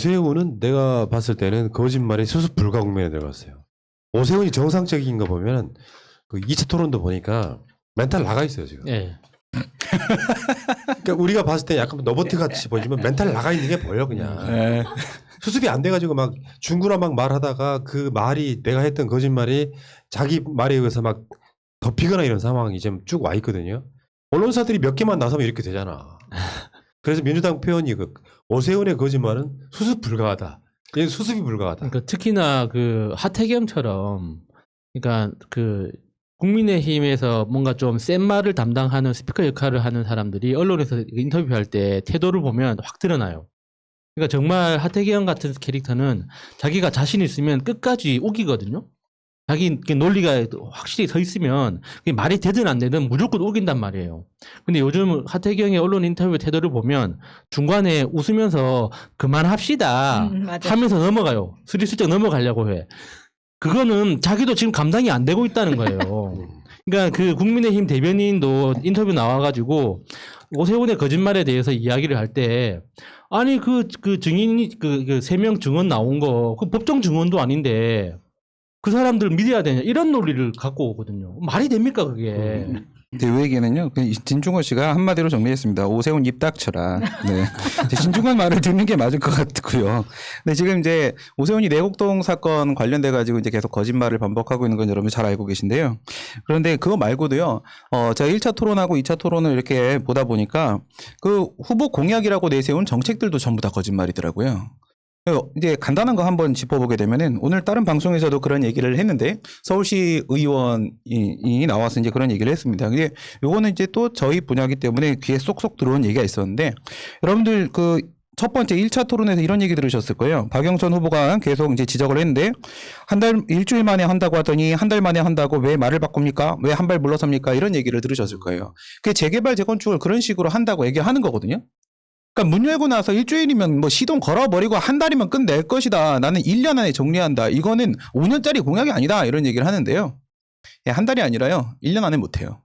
오세훈은 내가 봤을 때는 거짓말이 수습 불가 국면에 들어갔어요. 오세훈이 정상적인 거 보면 그 2차 토론도 보니까 멘탈 나가 있어요 지금. 예. 그러니까 우리가 봤을 때 약간 너버트 같이 보이지만 멘탈 나가 있는 게 보여 그냥. 수습이 안 돼가지고 막 중구나 막 말하다가 그 말이 내가 했던 거짓말이 자기 말에 의해서 막 덮이거나 이런 상황이 지금 쭉 와 있거든요. 언론사들이 몇 개만 나서면 이렇게 되잖아. 그래서 민주당 표현이 그 오세훈의 거짓말은 수습 불가하다. 얘 수습이 불가하다. 그러니까 특히나 그 하태경처럼 그러니까 그 국민의힘에서 뭔가 좀 센 말을 담당하는 스피커 역할을 하는 사람들이 언론에서 인터뷰할 때 태도를 보면 확 드러나요. 그러니까 정말 하태경 같은 캐릭터는 자기가 자신 있으면 끝까지 우기거든요. 자기 논리가 확실히 서 있으면 말이 되든 안 되든 무조건 우긴단 말이에요. 근데 요즘 하태경의 언론 인터뷰 태도를 보면 중간에 웃으면서 그만합시다 하면서 넘어가요. 스리슬쩍 넘어가려고 해. 그거는 자기도 지금 감당이 안 되고 있다는 거예요. 그러니까 그 국민의힘 대변인도 인터뷰 나와가지고 오세훈의 거짓말에 대해서 이야기를 할 때 아니 그 증인이 그 3명 증언 나온 거 그 법정 증언도 아닌데 그 사람들 믿어야 되냐 이런 논리를 갖고 오거든요. 말이 됩니까 그게? 네, 요 얘기는요. 진중권 씨가 한마디로 정리했습니다. 오세훈 입 닥쳐라. 네. 진중권 말을 듣는 게 맞을 것 같고요. 근데 지금 이제 오세훈이 내곡동 사건 관련돼 가지고 이제 계속 거짓말을 반복하고 있는 건 여러분 잘 알고 계신데요. 그런데 그거 말고도요. 제가 1차 토론하고 2차 토론을 이렇게 보다 보니까 그 후보 공약이라고 내세운 정책들도 전부 다 거짓말이더라고요. 이제 간단한 거 한번 짚어보게 되면은 오늘 다른 방송에서도 그런 얘기를 했는데 서울시 의원이 나와서 이제 그런 얘기를 했습니다. 근데 요거는 이제 또 저희 분야이기 때문에 귀에 쏙쏙 들어온 얘기가 있었는데 여러분들 그 첫 번째 1차 토론에서 이런 얘기 들으셨을 거예요. 박영선 후보가 계속 이제 지적을 했는데 일주일 만에 한다고 하더니 한 달 만에 한다고 왜 말을 바꿉니까? 왜 한 발 물러섭니까? 이런 얘기를 들으셨을 거예요. 그게 재개발 재건축을 그런 식으로 한다고 얘기하는 거거든요. 그러니까 문 열고 나서 일주일이면 뭐 시동 걸어버리고 한 달이면 끝낼 것이다. 나는 1년 안에 정리한다. 이거는 5년짜리 공약이 아니다. 이런 얘기를 하는데요. 한 달이 아니라요. 1년 안에 못해요.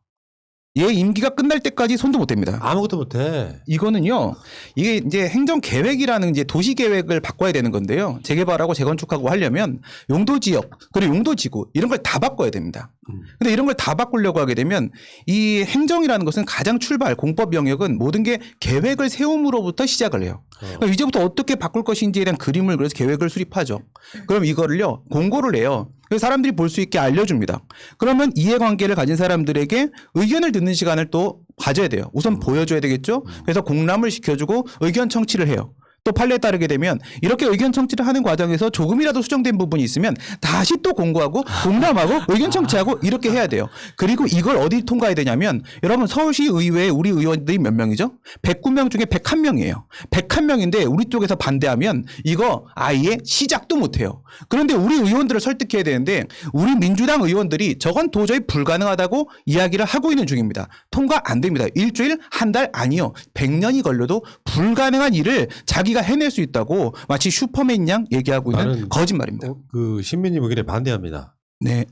얘 임기가 끝날 때까지 손도 못 댑니다. 아무것도 못해. 이거는요. 이게 이제 행정계획이라는 이제 도시계획을 바꿔야 되는 건데요. 재개발하고 재건축하고 하려면 용도지역 그리고 용도지구 이런 걸 다 바꿔야 됩니다. 근데 이런 걸 다 바꾸려고 하게 되면 이 행정이라는 것은 가장 출발 공법 영역은 모든 게 계획을 세움으로부터 시작을 해요. 그러니까 이제부터 어떻게 바꿀 것인지에 대한 그림을 그래서 계획을 수립하죠. 그럼 이거를요 공고를 내요. 그래서 사람들이 볼 수 있게 알려줍니다. 그러면 이해관계를 가진 사람들에게 의견을 듣는 시간을 또 가져야 돼요. 우선 보여줘야 되겠죠. 그래서 공람을 시켜주고 의견 청취를 해요. 또 판례에 따르게 되면 이렇게 의견 청취를 하는 과정에서 조금이라도 수정된 부분이 있으면 다시 또 공고하고 공람하고 의견 청취하고 이렇게 해야 돼요. 그리고 이걸 어디 통과해야 되냐면 여러분 서울시 의회에 우리 의원들이 몇 명이죠? 109명 중에 101명이에요. 101명인데 우리 쪽에서 반대하면 이거 아예 시작도 못해요. 그런데 우리 의원들을 설득해야 되는데 우리 민주당 의원들이 저건 도저히 불가능하다고 이야기를 하고 있는 중입니다. 통과 안 됩니다. 일주일, 한 달 아니요. 100년이 걸려도 불가능한 일을 자기가 해낼 수 있다고 마치 슈퍼맨 양 얘기하고 있는 거짓말입니다. 그 신민님 의견에 반대합니다. 네.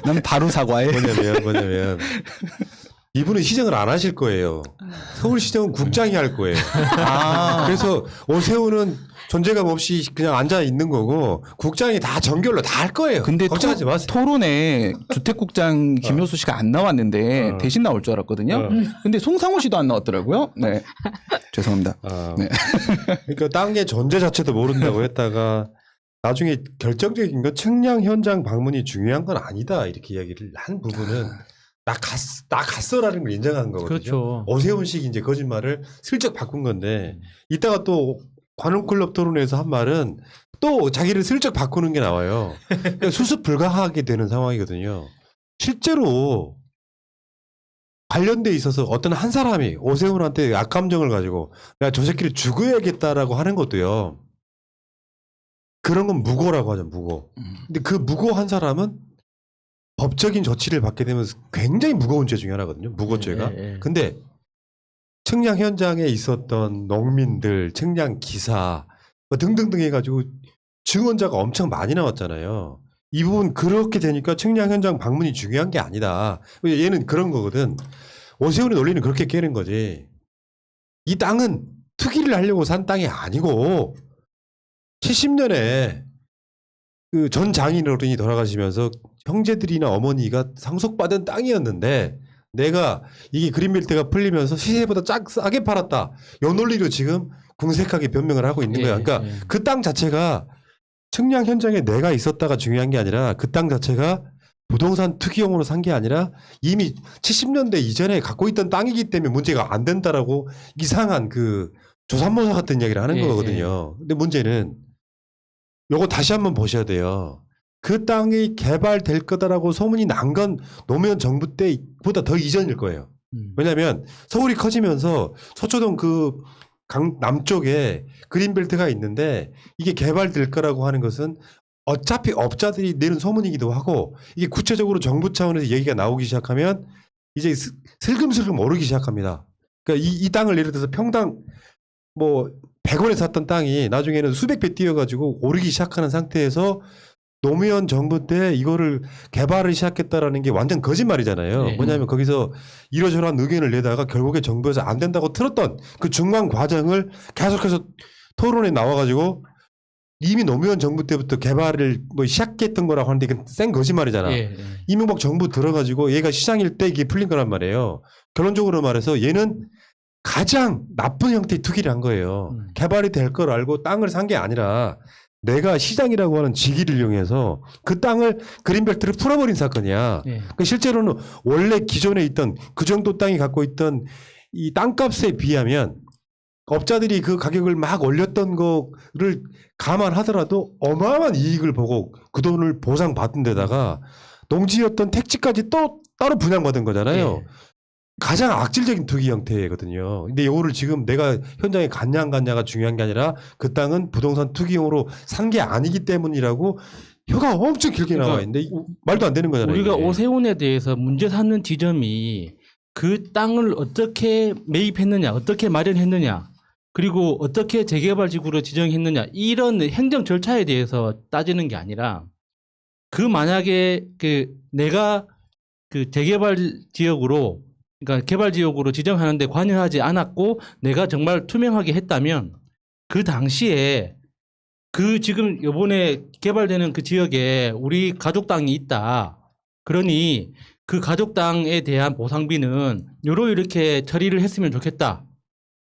난 바로 사과해. 뭐냐면 이분은 시정을 안 하실 거예요. 서울시정은 국장이 할 거예요. 그래서 오세훈은 존재감 없이 그냥 앉아 있는 거고 국장이 다 정결로 다 할 거예요. 근데 걱정하지 마세요. 토론에 주택국장 김효수 씨가 안 나왔는데 대신 나올 줄 알았거든요. 근데 송상호 씨도 안 나왔더라고요. 네. 죄송합니다. 네. 그러니까 땅의 존재 자체도 모른다고 했다가 나중에 결정적인 건 측량 현장 방문이 중요한 건 아니다 이렇게 이야기를 한 부분은 나 갔어라는 걸 인정한 거거든요. 그렇죠. 오세훈식 이제 거짓말을 슬쩍 바꾼 건데 이따가 또 관훈클럽 토론에서 한 말은 또 자기를 슬쩍 바꾸는 게 나와요. 그러니까 수습 불가하게 되는 상황이거든요. 실제로 관련돼 있어서 어떤 한 사람이 오세훈한테 악감정을 가지고 야, 저 새끼를 죽여야겠다라고 하는 것도요. 그런 건 무고라고 하죠. 무고. 근데 그 무고 한 사람은 법적인 조치를 받게 되면 굉장히 무거운 죄 중에 하나거든요. 무고죄가. 근데 측량 현장에 있었던 농민들, 측량 기사 뭐 등등등 해가지고 증언자가 엄청 많이 나왔잖아요. 이 부분 그렇게 되니까 측량 현장 방문이 중요한 게 아니다. 얘는 그런 거거든. 오세훈의 논리는 그렇게 깨는 거지. 이 땅은 투기를 하려고 산 땅이 아니고 70년에 그 전 장인어른이 돌아가시면서 형제들이나 어머니가 상속받은 땅이었는데 내가 이게 그린벨트가 풀리면서 시세보다 싸게 팔았다. 요 논리로 지금 궁색하게 변명을 하고 있는 거야. 그러니까 그 땅 자체가 측량 현장에 내가 있었다가 중요한 게 아니라 그 땅 자체가 부동산 투기용으로 산 게 아니라 이미 70년대 이전에 갖고 있던 땅이기 때문에 문제가 안 된다라고 이상한 그 조삼모사 같은 이야기를 하는 거거든요. 근데 문제는 요거 다시 한번 보셔야 돼요. 그 땅이 개발될 거다라고 소문이 난 건 노무현 정부 때보다 더 이전일 거예요. 왜냐하면 서울이 커지면서 서초동 그 남쪽에 그린벨트가 있는데 이게 개발될 거라고 하는 것은 어차피 업자들이 내는 소문이기도 하고 이게 구체적으로 정부 차원에서 얘기가 나오기 시작하면 이제 슬금슬금 오르기 시작합니다. 그러니까 이 땅을 예를 들어서 평당 뭐 100원에 샀던 땅이 나중에는 수백 배 뛰어가지고 오르기 시작하는 상태에서 노무현 정부 때 이거를 개발을 시작했다라는 게 완전 거짓말이잖아요. 네. 뭐냐면 거기서 이러저러한 의견을 내다가 결국에 정부에서 안 된다고 틀었던 그 중간 과정을 계속해서 토론에 나와가지고 이미 노무현 정부 때부터 개발을 뭐 시작했던 거라고 하는데 이건 센 거짓말이잖아. 이명박 정부 들어가지고 얘가 시장일 때 이게 풀린 거란 말이에요. 결론적으로 말해서 얘는 가장 나쁜 형태의 투기를 한 거예요. 개발이 될 걸 알고 땅을 산 게 아니라 내가 시장이라고 하는 직위를 이용해서 그 땅을 그린벨트를 풀어버린 사건이야. 그러니까 실제로는 원래 기존에 있던 그 정도 땅이 갖고 있던 이 땅값에 비하면 업자들이 그 가격을 막 올렸던 거를 감안하더라도 어마어마한 이익을 보고 그 돈을 보상받은 데다가 농지였던 택지까지 또 따로 분양받은 거잖아요. 가장 악질적인 투기 형태거든요. 근데 이거를 지금 내가 현장에 갔냐 안 갔냐가 중요한 게 아니라 그 땅은 부동산 투기용으로 산 게 아니기 때문이라고 혀가 엄청 길게 그러니까 나와 있는데 말도 안 되는 거잖아요. 우리가 이게. 오세훈에 대해서 문제 삼는 지점이 그 땅을 어떻게 매입했느냐, 어떻게 마련했느냐, 그리고 어떻게 재개발지구로 지정했느냐 이런 행정 절차에 대해서 따지는 게 아니라 그 만약에 그 내가 그 재개발 지역으로 그러니까 개발 지역으로 지정하는데 관여하지 않았고 내가 정말 투명하게 했다면 그 당시에 그 지금 이번에 개발되는 그 지역에 우리 가족 땅이 있다. 그러니 그 가족 땅에 대한 보상비는 이렇게 처리를 했으면 좋겠다.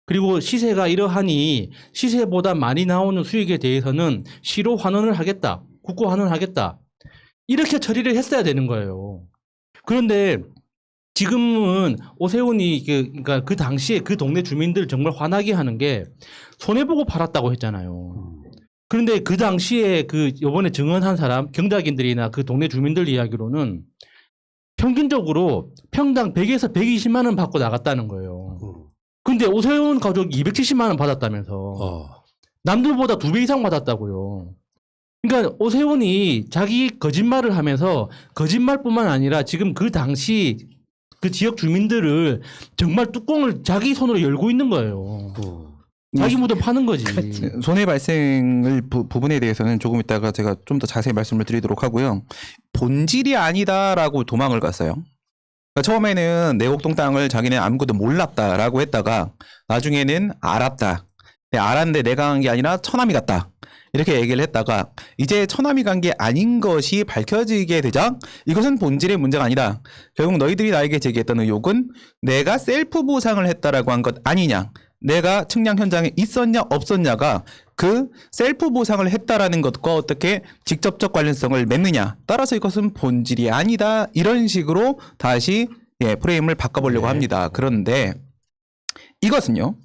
그리고 시세가 이러하니 시세보다 많이 나오는 수익에 대해서는 시로 환원을 하겠다. 국고 환원하겠다. 이렇게 처리를 했어야 되는 거예요. 그런데 지금은 오세훈이 그러니까 그 당시에 그 동네 주민들 정말 화나게 하는 게 손해보고 팔았다고 했잖아요. 그런데 그 당시에 그 이번에 증언한 사람 경작인들이나 그 동네 주민들 이야기로는 평균적으로 평당 100에서 120만 원 받고 나갔다는 거예요. 근데 오세훈 가족이 270만 원 받았다면서 남들보다 2배 이상 받았다고요. 그러니까 오세훈이 자기 거짓말을 하면서 거짓말뿐만 아니라 지금 그 당시 그 지역 주민들을 정말 뚜껑을 자기 손으로 열고 있는 거예요. 자기 무덤 파는 거지. 손해 발생을 부분에 대해서는 조금 이따가 제가 좀 더 자세히 말씀을 드리도록 하고요. 본질이 아니다라고 도망을 갔어요. 그러니까 처음에는 내곡동 땅을 자기는 아무것도 몰랐다라고 했다가 나중에는 알았다. 알았는데 내가 한 게 아니라 처남이 갔다. 이렇게 얘기를 했다가 이제 처남이 간 게 아닌 것이 밝혀지게 되자 이것은 본질의 문제가 아니다. 결국 너희들이 나에게 제기했던 의혹은 내가 셀프 보상을 했다라고 한 것 아니냐. 내가 측량 현장에 있었냐 없었냐가 그 셀프 보상을 했다라는 것과 어떻게 직접적 관련성을 맺느냐. 따라서 이것은 본질이 아니다. 이런 식으로 다시 프레임을 바꿔보려고 합니다. 그런데 이것은요.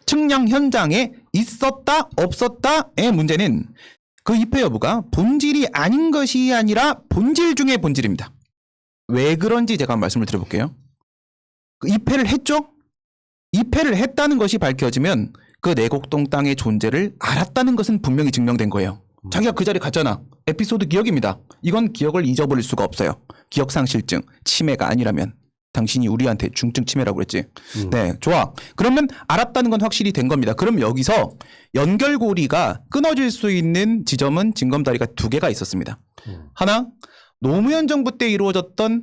측량 현장에 있었다 없었다의 문제는 그 입회 여부가 본질이 아닌 것이 아니라 본질 중의 본질입니다. 왜 그런지 제가 말씀을 드려볼게요. 그 입회를 했죠? 입회를 했다는 것이 밝혀지면 그 내곡동 땅의 존재를 알았다는 것은 분명히 증명된 거예요. 자기가 그 자리에 갔잖아. 에피소드 기억입니다. 이건 기억을 잊어버릴 수가 없어요. 기억상실증, 치매가 아니라면. 당신이 우리한테 중증 치매라고 그랬지. 네, 좋아. 그러면 알았다는 건 확실히 된 겁니다. 그럼 여기서 연결고리가 끊어질 수 있는 지점은 징검다리가 2개가 있었습니다. 하나, 노무현 정부 때 이루어졌던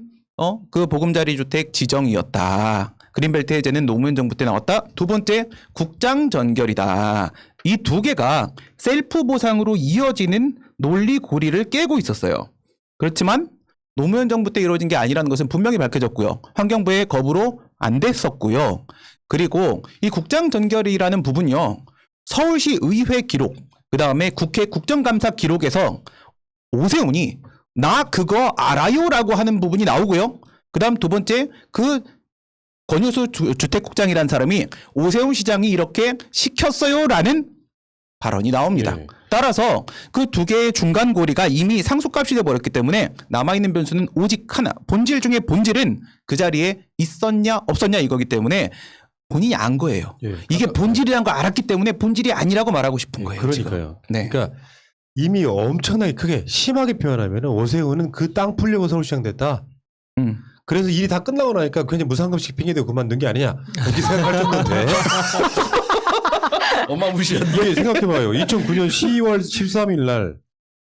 그 보금자리 주택 지정이었다. 그린벨트 해제는 노무현 정부 때 나왔다. 두 번째, 국장 전결이다. 이 두 개가 셀프 보상으로 이어지는 논리 고리를 깨고 있었어요. 그렇지만 노무현 정부 때 이루어진 게 아니라는 것은 분명히 밝혀졌고요. 환경부의 거부로 안 됐었고요. 그리고 이 국장 전결이라는 부분이요. 서울시 의회 기록, 그 다음에 국회 국정감사 기록에서 오세훈이 나 그거 알아요라고 하는 부분이 나오고요. 그 다음 두 번째, 그 권유수 주택국장이라는 사람이 오세훈 시장이 이렇게 시켰어요라는 발언이 나옵니다. 네. 따라서 그 두 개의 중간 고리가 이미 상수값이 돼버렸기 때문에 남아있는 변수는 오직 하나. 본질 중에 본질은 그 자리에 있었냐 없었냐 이거기 때문에 본인이 안 거예요. 예. 이게 본질이라는 걸 알았기 때문에 본질이 아니라고 말하고 싶은 거예요. 그러니까요. 지금. 네. 그러니까 이미 엄청나게 크게 심하게 표현하면 오세훈은 그 땅 풀려고 서울시장 됐다. 그래서 일이 다 끝나고 나니까 그냥 무상급식 핑계대고 그만둔 게 아니냐 이렇게 생각할 정도인데 어마무시한데. 이게 생각해봐요. 2009년 10월 13일 날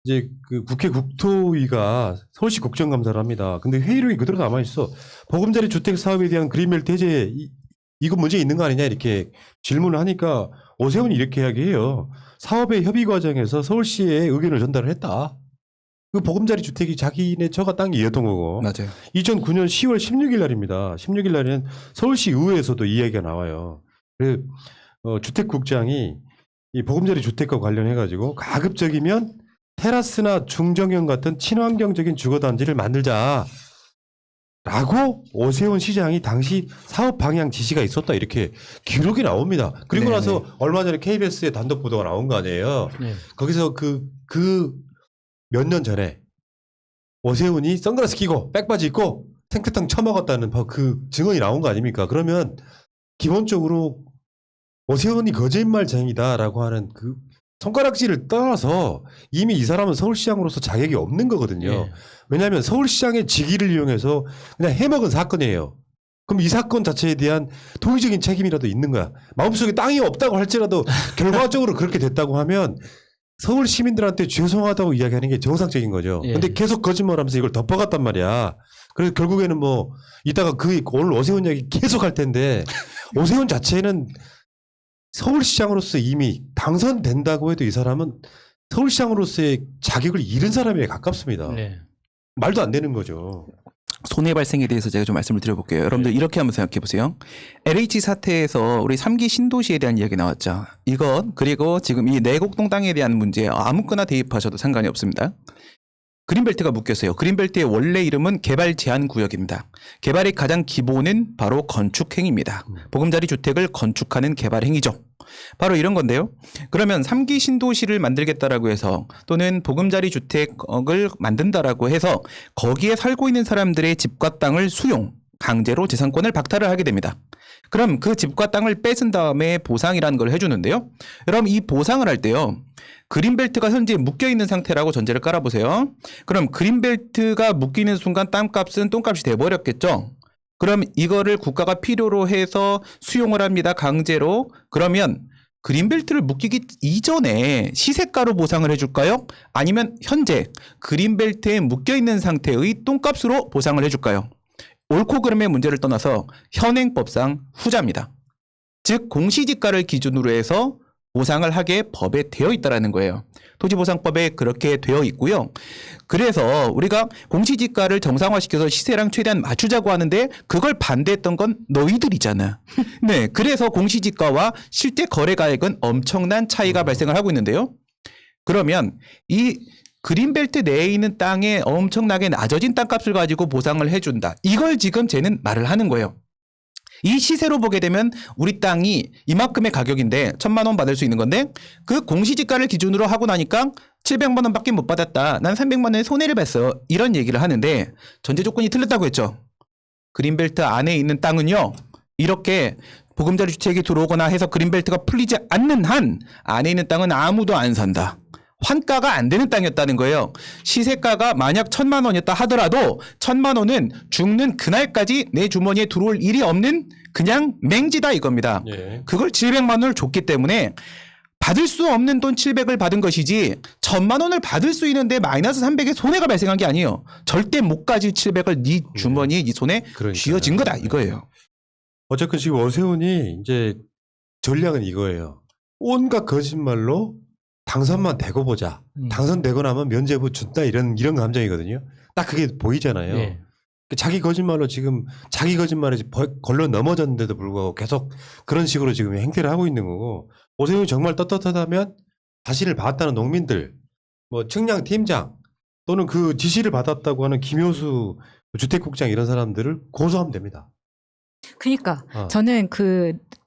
이제 그 국회 국토위가 서울시 국정감사를 합니다. 근데 회의록이 그대로 남아 있어. 보금자리 주택 사업에 대한 그린벨트 해제 이거 문제 있는 거 아니냐 이렇게 질문을 하니까 오세훈이 이렇게 이야기해요. 사업의 협의 과정에서 서울시에 의견을 전달을 했다. 그 보금자리 주택이 자기네 처가 땅이었던 거고. 맞아요. 2009년 10월 16일 날입니다. 16일 날에는 서울시 의회에서도 이 이야기가 나와요. 그 주택국장이 이 보금자리 주택과 관련해가지고 가급적이면 테라스나 중정형 같은 친환경적인 주거단지를 만들자. 라고 오세훈 시장이 당시 사업 방향 지시가 있었다 이렇게 기록이 나옵니다. 그리고 네네. 나서 얼마 전에 KBS에 단독 보도가 나온 거 아니에요. 네. 거기서 그 몇 년 전에 오세훈이 선글라스 끼고 백바지 입고 탱크탕 처먹었다는 그 증언이 나온 거 아닙니까? 그러면 기본적으로 오세훈이 거짓말쟁이다라고 하는 그 손가락질을 떠나서 이미 이 사람은 서울시장으로서 자격이 없는 거거든요. 예. 왜냐하면 서울시장의 직위를 이용해서 그냥 해먹은 사건이에요. 그럼 이 사건 자체에 대한 도의적인 책임이라도 있는 거야. 마음속에 땅이 없다고 할지라도 결과적으로 그렇게 됐다고 하면 서울 시민들한테 죄송하다고 이야기하는 게 정상적인 거죠. 예. 근데 계속 거짓말하면서 이걸 덮어갔단 말이야. 그래서 결국에는 뭐 이따가 오늘 오세훈 이야기 계속 할 텐데 오세훈 자체는 서울시장으로서 이미 당선된다고 해도 이 사람은 서울시장으로서의 자격을 잃은 사람에 가깝습니다. 네. 말도 안 되는 거죠. 손해 발생에 대해서 제가 좀 말씀을 드려볼게요. 여러분들 이렇게 한번 생각해 보세요. LH 사태에서 우리 3기 신도시에 대한 이야기 나왔죠. 이것 그리고 지금 이 내곡동 땅에 대한 문제 아무거나 대입하셔도 상관이 없습니다. 그린벨트가 묶였어요. 그린벨트의 원래 이름은 개발 제한 구역입니다. 개발의 가장 기본은 바로 건축행위입니다. 보금자리 주택을 건축하는 개발 행위죠. 바로 이런 건데요. 그러면 3기 신도시를 만들겠다라고 해서 또는 보금자리 주택을 만든다라고 해서 거기에 살고 있는 사람들의 집과 땅을 수용, 강제로 재산권을 박탈을 하게 됩니다. 그럼 그 집과 땅을 뺏은 다음에 보상이라는 걸 해주는데요. 여러분 이 보상을 할 때요. 그린벨트가 현재 묶여있는 상태라고 전제를 깔아보세요. 그럼 그린벨트가 묶이는 순간 땅값은 똥값이 돼버렸겠죠. 그럼 이거를 국가가 필요로 해서 수용을 합니다. 강제로. 그러면 그린벨트를 묶이기 이전에 시세가로 보상을 해줄까요? 아니면 현재 그린벨트에 묶여있는 상태의 똥값으로 보상을 해줄까요? 옳고 그름의 문제를 떠나서 현행법상 후자입니다. 즉 공시지가를 기준으로 해서 보상을 하게 법에 되어 있다는 거예요. 토지보상법에 그렇게 되어 있고요. 그래서 우리가 공시지가를 정상화시켜서 시세랑 최대한 맞추자고 하는데 그걸 반대했던 건 너희들이잖아. 네, 그래서 공시지가와 실제 거래가액은 엄청난 차이가 발생을 하고 있는데요. 그러면 이 그린벨트 내에 있는 땅에 엄청나게 낮아진 땅값을 가지고 보상을 해준다. 이걸 지금 쟤는 말을 하는 거예요. 이 시세로 보게 되면 우리 땅이 이만큼의 가격인데 1,000만 원 받을 수 있는 건데 그 공시지가를 기준으로 하고 나니까 700만 원밖에 못 받았다. 난 300만 원의 손해를 봤어. 이런 얘기를 하는데 전제 조건이 틀렸다고 했죠. 그린벨트 안에 있는 땅은요. 이렇게 보금자리 주택이 들어오거나 해서 그린벨트가 풀리지 않는 한 안에 있는 땅은 아무도 안 산다. 환가가 안 되는 땅이었다는 거예요. 시세가가 만약 1,000만 원이었다 하더라도 1,000만 원은 죽는 그날까지 내 주머니에 들어올 일이 없는 그냥 맹지다 이겁니다. 예. 그걸 700만 원을 줬기 때문에 받을 수 없는 돈 700을 받은 것이지 1,000만 원을 받을 수 있는데 마이너스 300의 손해가 발생한 게 아니에요. 절대 못 가질 700을 네 주머니에 네 손에 그러니까요. 쥐어진 거다 이거예요. 어쨌든 지금 오세훈이 이제 전략은 이거예요. 온갖 거짓말로 당선만 되고 보자. 당선되고 나면 면죄부 준다 이런 감정이거든요. 딱 그게 보이잖아요. 예. 자기 거짓말로 지금 자기 거짓말에 걸러 넘어졌는데도 불구하고 계속 그런 식으로 지금 행태를 하고 있는 거고 오세훈이 정말 떳떳하다면 자신을 봤다는 농민들 뭐 측량 팀장 또는 그 지시를 받았다고 하는 김효수 주택국장 이런 사람들을 고소하면 됩니다. 그러니까 어. 저는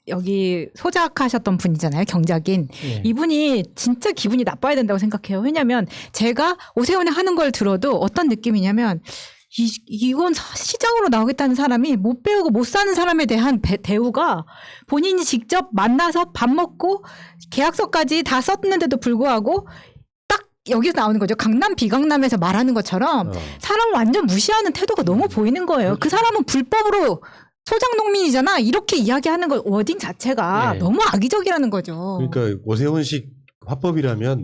여기 소작하셨던 분이잖아요. 경작인. 예. 이분이 진짜 기분이 나빠야 된다고 생각해요. 왜냐하면 제가 오세훈이 하는 걸 들어도 어떤 느낌이냐면 이건 시장으로 나오겠다는 사람이 못 배우고 못 사는 사람에 대한 대우가 본인이 직접 만나서 밥 먹고 계약서까지 다 썼는데도 불구하고 딱 여기서 나오는 거죠. 강남 비강남에서 말하는 것처럼 사람을 완전 무시하는 태도가 너무 보이는 거예요. 그 사람은 불법으로 소작농민이잖아. 이렇게 이야기하는 거 워딩 자체가 네. 너무 악의적이라는 거죠. 그러니까 오세훈식 화법이라면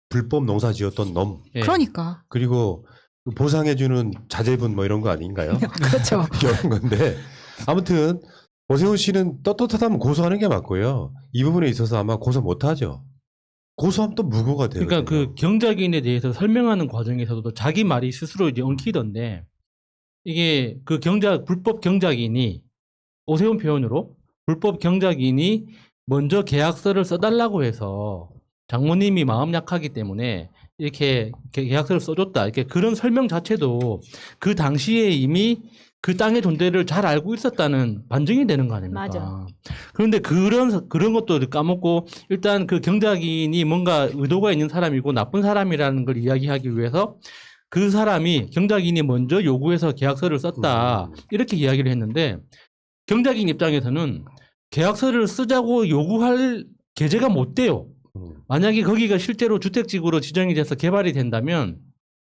불법 농사 지었던 놈 예. 그러니까. 그리고 보상해주는 자제분 뭐 이런 거 아닌가요? 그렇죠. 이런 건데 아무튼 오세훈 씨는 떳떳하다면 고소하는 게 맞고요. 이 부분에 있어서 아마 고소 못하죠. 고소하면 또 무고가 돼요. 그러니까 그 경작인에 대해서 설명하는 과정에서도 자기 말이 스스로 이제 엉키던데 이게 그 불법 경작인이 오세훈 표현으로 불법 경작인이 먼저 계약서를 써달라고 해서 장모님이 마음 약하기 때문에 이렇게 계약서를 써줬다. 이렇게 그런 설명 자체도 그 당시에 이미 그 땅의 존재를 잘 알고 있었다는 반증이 되는 거 아닙니까? 맞아. 그런데 그런 것도 까먹고 일단 그 경작인이 뭔가 의도가 있는 사람이고 나쁜 사람이라는 걸 이야기하기 위해서 그 사람이 경작인이 먼저 요구해서 계약서를 썼다. 이렇게 이야기를 했는데 경작인 입장에서는 계약서를 쓰자고 요구할 계제가 못 돼요. 만약에 거기가 실제로 주택지구로 지정이 돼서 개발이 된다면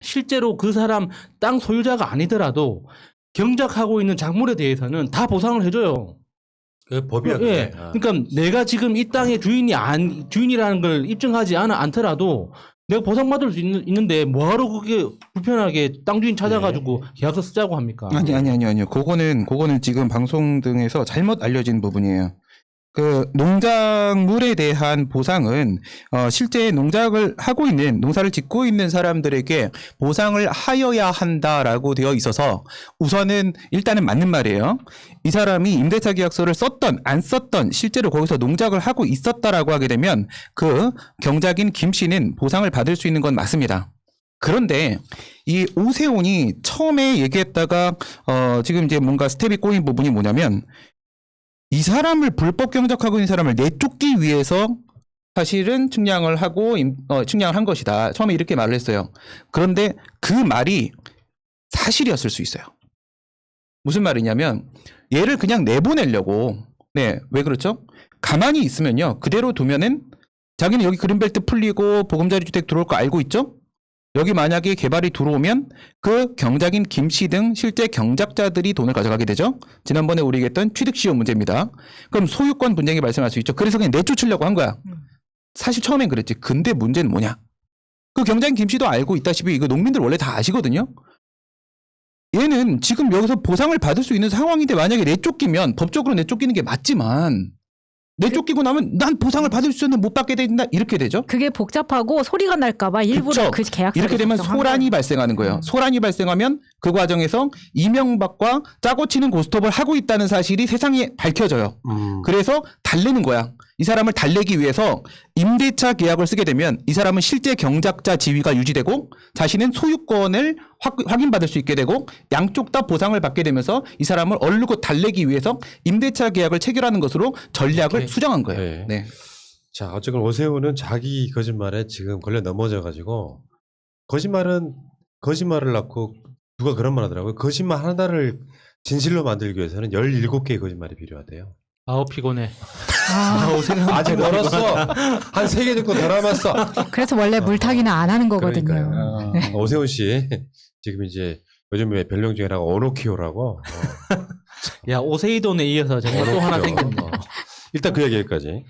실제로 그 사람 땅 소유자가 아니더라도 경작하고 있는 작물에 대해서는 다 보상을 해줘요. 그 법이야. 예. 그러니까 내가 지금 이 땅의 주인이라는 걸 입증하지 않더라도 내가 보상받을 수 있는데 뭐하러 그게 불편하게 땅 주인 찾아가지고 계약서 쓰자고 합니까? 아니요. 그거는 지금 방송 등에서 잘못 알려진 부분이에요. 그 농작물에 대한 보상은 실제 농작을 하고 있는 농사를 짓고 있는 사람들에게 보상을 하여야 한다라고 되어 있어서 우선은 일단은 맞는 말이에요. 이 사람이 임대차 계약서를 썼던 안 썼던 실제로 거기서 농작을 하고 있었다라고 하게 되면 그 경작인 김 씨는 보상을 받을 수 있는 건 맞습니다. 그런데 이 오세훈이 처음에 얘기했다가 지금 이제 뭔가 스텝이 꼬인 부분이 뭐냐면 이 사람을 불법 경작하고 있는 사람을 내쫓기 위해서 사실은 측량을 하고 측량을 한 것이다. 처음에 이렇게 말을 했어요. 그런데 그 말이 사실이었을 수 있어요. 무슨 말이냐면 얘를 그냥 내보내려고. 네, 왜 그렇죠? 가만히 있으면요. 그대로 두면은 자기는 여기 그린벨트 풀리고 보금자리 주택 들어올 거 알고 있죠? 여기 만약에 개발이 들어오면 그 경작인 김씨 등 실제 경작자들이 돈을 가져가게 되죠. 지난번에 우리 얘기했던 취득시효 문제입니다. 그럼 소유권 분쟁이 발생할 수 있죠. 그래서 그냥 내쫓으려고 한 거야. 사실 처음엔 그랬지. 근데 문제는 뭐냐. 그 경작인 김씨도 알고 있다시피 이거 농민들 원래 다 아시거든요. 얘는 지금 여기서 보상을 받을 수 있는 상황인데 만약에 내쫓기면 법적으로 내쫓기는 게 맞지만 내쫓기고 나면 난 보상을 받을 수 있는데 못 받게 된다 이렇게 되죠. 그게 복잡하고 소리가 날까봐 일부러 그쵸. 그 계약서를 이렇게 되면 작성한 소란이 거예요. 발생하는 거예요. 소란이 발생하면 그 과정에서 이명박과 짜고 치는 고스톱을 하고 있다는 사실이 세상에 밝혀져요. 그래서 달래는 거야. 이 사람을 달래기 위해서 임대차 계약을 쓰게 되면 이 사람은 실제 경작자 지위가 유지되고 자신은 소유권을 확인받을 수 있게 되고 양쪽 다 보상을 받게 되면서 이 사람을 얼르고 달래기 위해서 임대차 계약을 체결하는 것으로 전략을 오케이. 수정한 거예요. 네. 네. 자, 어쨌건 오세훈은 자기 거짓말에 지금 걸려 넘어져가지고 거짓말을 낳고 누가 그런 말 하더라고요. 거짓말 하나를 진실로 만들기 위해서는 17개의 거짓말이 필요하대요. 아우 피곤해. 아직 멀었어. 한 3개 정도 더 남았어. 그래서 원래 물타기는 안 하는 거거든요. 그러니까요. 오세훈 씨 지금 이제 요즘에 별명 중에 하나가 오노키오라고. 야 오세이돈에 이어서 정말 또 하나 생겼네. 일단 그 얘기까지.